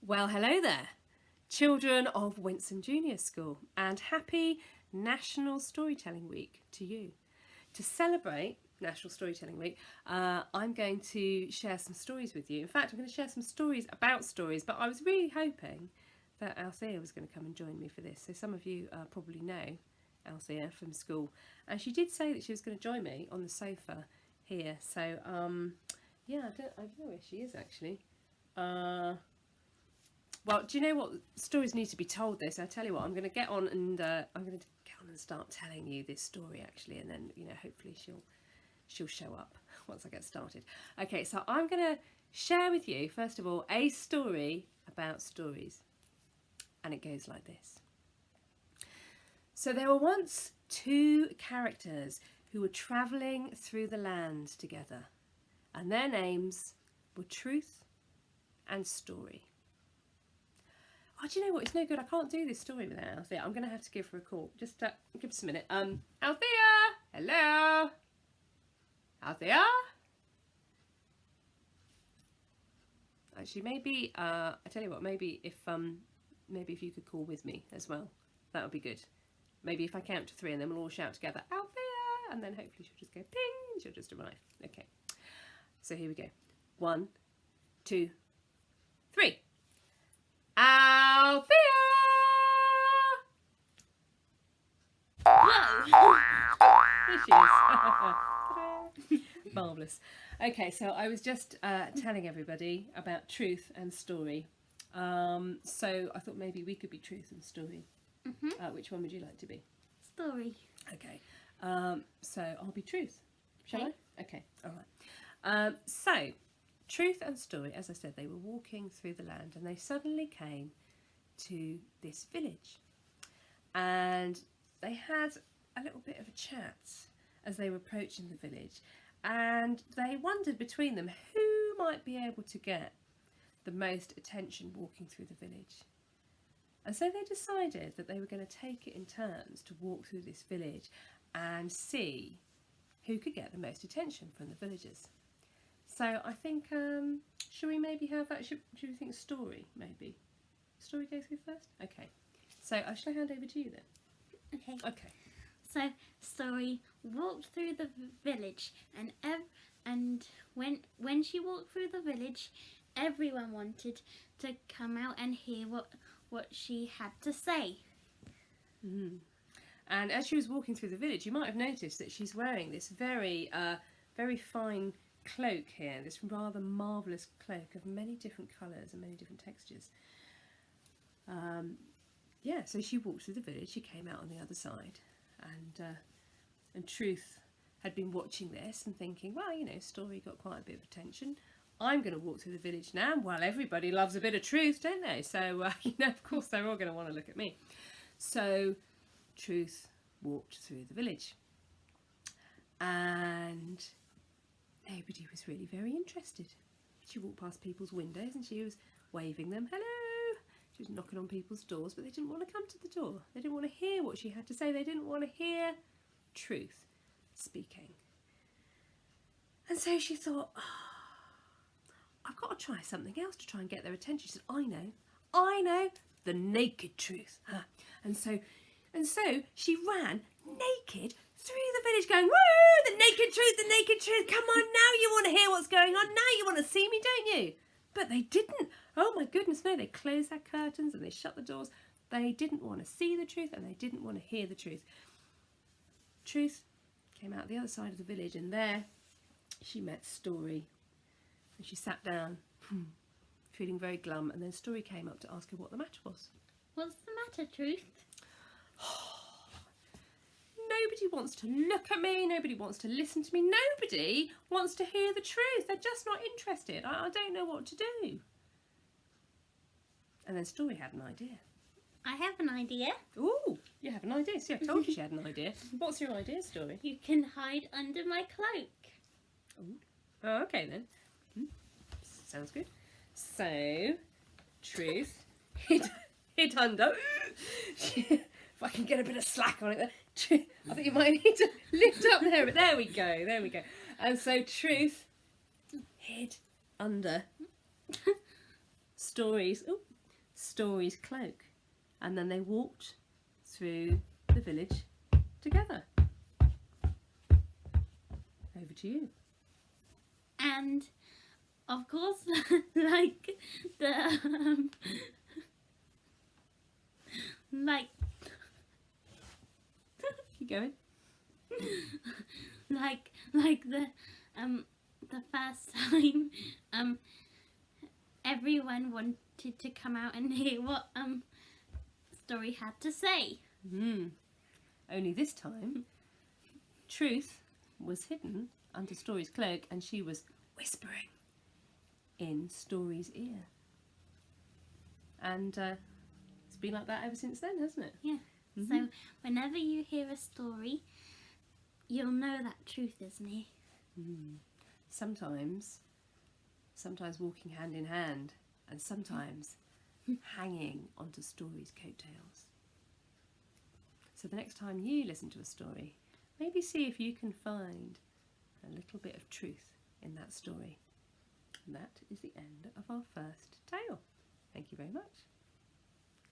Well, hello there, children of Wensum Junior School, and happy National Storytelling Week to you. To celebrate National Storytelling Week, I'm going to share some stories with you. In fact, I'm going to share some stories about stories, but I was really hoping that Althea was going to come and join me for this. So some of you probably know Althea from school, and she did say that she was going to join me on the sofa here. So yeah, I don't know where she is actually. Well, do you know what stories need to be told? This, I tell you what, I'm going to get on and start telling you this story actually, and then hopefully she'll show up once I get started. Okay, so I'm going to share with you first of all a story about stories, and it goes like this. So there were once two characters who were travelling through the land together, and their names were Truth and Story. Oh, do you know what? It's no good. I can't do this story without Althea. I'm going to have to give her a call. Just give us a minute. Althea! Hello? Althea? Actually, maybe, I tell you what, maybe if you could call with me as well. That would be good. Maybe if I count to 3 and then we'll all shout together, Althea! And then hopefully she'll just go ping. She'll just arrive. Okay. So here we go. 1, 2, 3. Althea! Whoa! There she is. Marvellous. Okay, so I was just telling everybody about Truth and Story. So I thought maybe we could be Truth and Story. Which one would you like to be? Story. Okay. So I'll be Truth. Shall Okay. I? Okay. All right. So Truth and Story, as I said, they were walking through the land and they suddenly came to this village. And they had a little bit of a chat as they were approaching the village. And they wondered between them who might be able to get the most attention walking through the village. And so they decided that they were going to take it in turns to walk through this village and see who could get the most attention from the villagers. So I think, should we maybe have that? Should we think Story, maybe? Story go through first? Okay. So shall I hand over to you then? Okay. Okay. So Story walked through the village, and when she walked through the village, everyone wanted to come out and hear what she had to say. Mm. And as she was walking through the village, you might have noticed that she's wearing this very fine cloak here, this rather marvellous cloak of many different colours and many different textures. Yeah, so she walked through the village, she came out on the other side, and Truth had been watching this and thinking, well, Story got quite a bit of attention. I'm going to walk through the village now. Well, everybody loves a bit of truth, don't they? So, of course, they're all going to want to look at me. So, Truth walked through the village. And nobody was really very interested. She walked past people's windows and she was waving them, hello. She was knocking on people's doors, but they didn't want to come to the door. They didn't want to hear what she had to say. They didn't want to hear Truth speaking. And so she thought, I've got to try something else to try and get their attention. She said, I know, the naked truth. And so she ran naked through the village going, woo, the naked truth, come on, now you want to hear what's going on, now you want to see me, don't you? But they didn't. Oh my goodness, no, they closed their curtains and they shut the doors. They didn't want to see the truth and they didn't want to hear the truth. Truth came out the other side of the village and there she met Story. And she sat down, feeling very glum, and then Story came up to ask her what the matter was. What's the matter, Truth? Nobody wants to look at me, nobody wants to listen to me, nobody wants to hear the truth. They're just not interested. I don't know what to do. And then Story had an idea. I have an idea. Ooh, you have an idea. See, I told you she had an idea. What's your idea, Story? You can hide under my cloak. Ooh. Oh, okay then. Sounds good. So, Truth hid under. If I can get a bit of slack on it there. I think you might need to lift up there, but there we go. And so Truth hid under Story's Story's cloak, and then they walked through the village together. Over to you. And of course, like the like Keep going. like the first time everyone wanted to come out and hear what Story had to say. Only this time, Truth was hidden under Story's cloak, and she was whispering in Story's ear. And it's been like that ever since then, hasn't it? Yeah. So whenever you hear a story, you'll know that Truth is near. Sometimes walking hand in hand, and sometimes hanging onto Story's coattails. So the next time you listen to a story, maybe see if you can find a little bit of truth in that story. And that is the end of our first tale. Thank you very much.